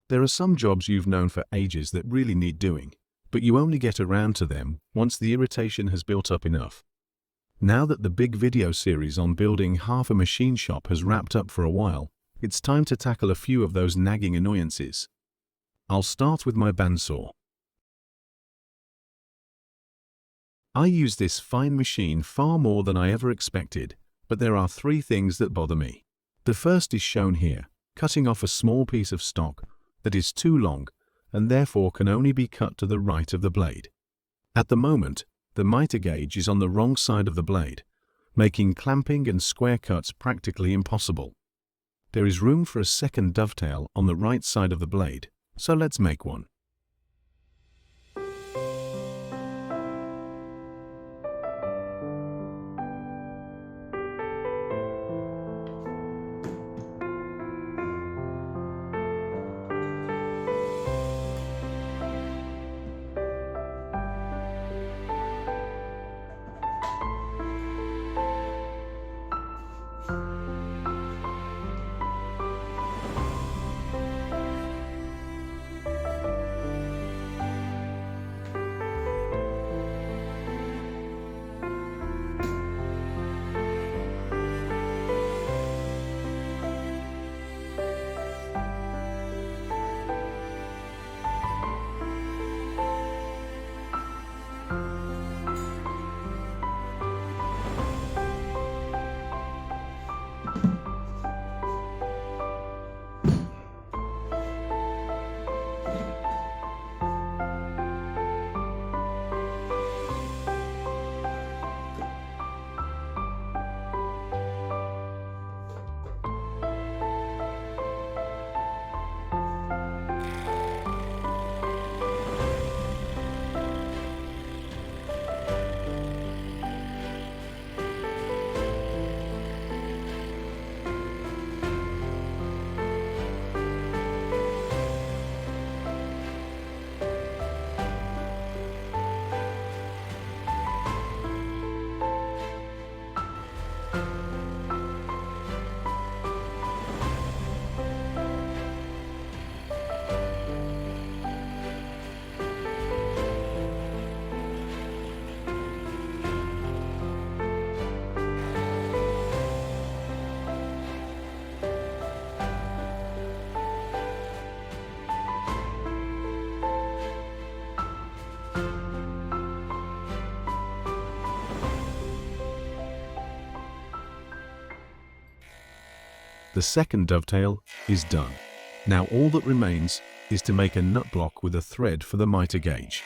There are some jobs you've known for ages that really need doing, but you only get around to them once the irritation has built up enough. Now that the big video series on building half a machine shop has wrapped up for a while, it's time to tackle a few of those nagging annoyances. I'll start with my bandsaw. I use this fine machine far more than I ever expected, but there are three things that bother me. The first is shown here, cutting off a small piece of stock that is too long and therefore can only be cut to the right of the blade. At the moment, the miter gauge is on the wrong side of the blade, making clamping and square cuts practically impossible. There is room for a second dovetail on the right side of the blade, so let's make one. The second dovetail is done. Now all that remains is to make a nut block with a thread for the miter gauge.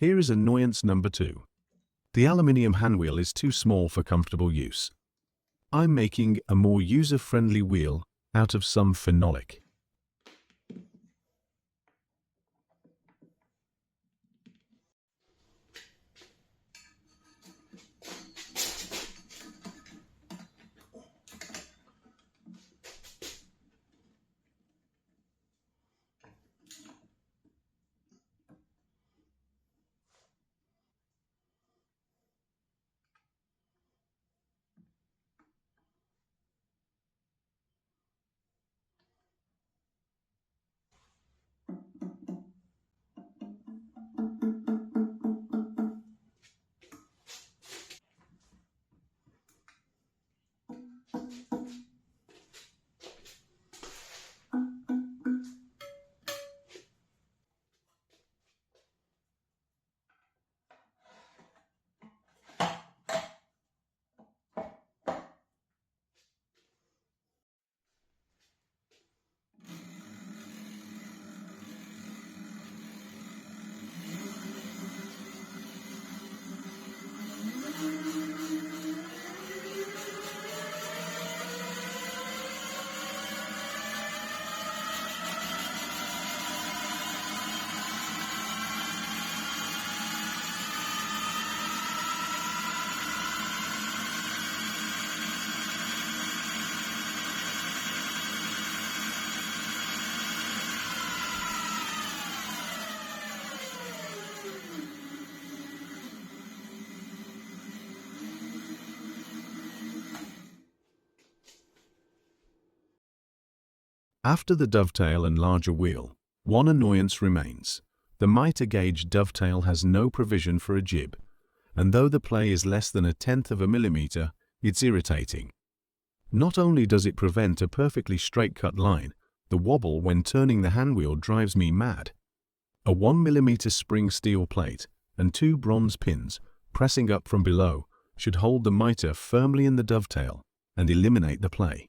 Here is annoyance number 2. The aluminium handwheel is too small for comfortable use. I'm making a more user-friendly wheel out of some phenolic. After the dovetail and larger wheel, one annoyance remains. The mitre gauge dovetail has no provision for a jib, and though the play is less than 1/10 of a millimeter, it's irritating. Not only does it prevent a perfectly straight cut line, the wobble when turning the handwheel drives me mad. A 1mm spring steel plate and 2 bronze pins pressing up from below should hold the mitre firmly in the dovetail and eliminate the play.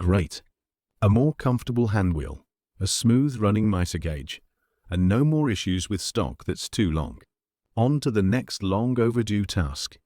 Great! A more comfortable handwheel, a smooth running mitre gauge, and no more issues with stock that's too long. On to the next long overdue task.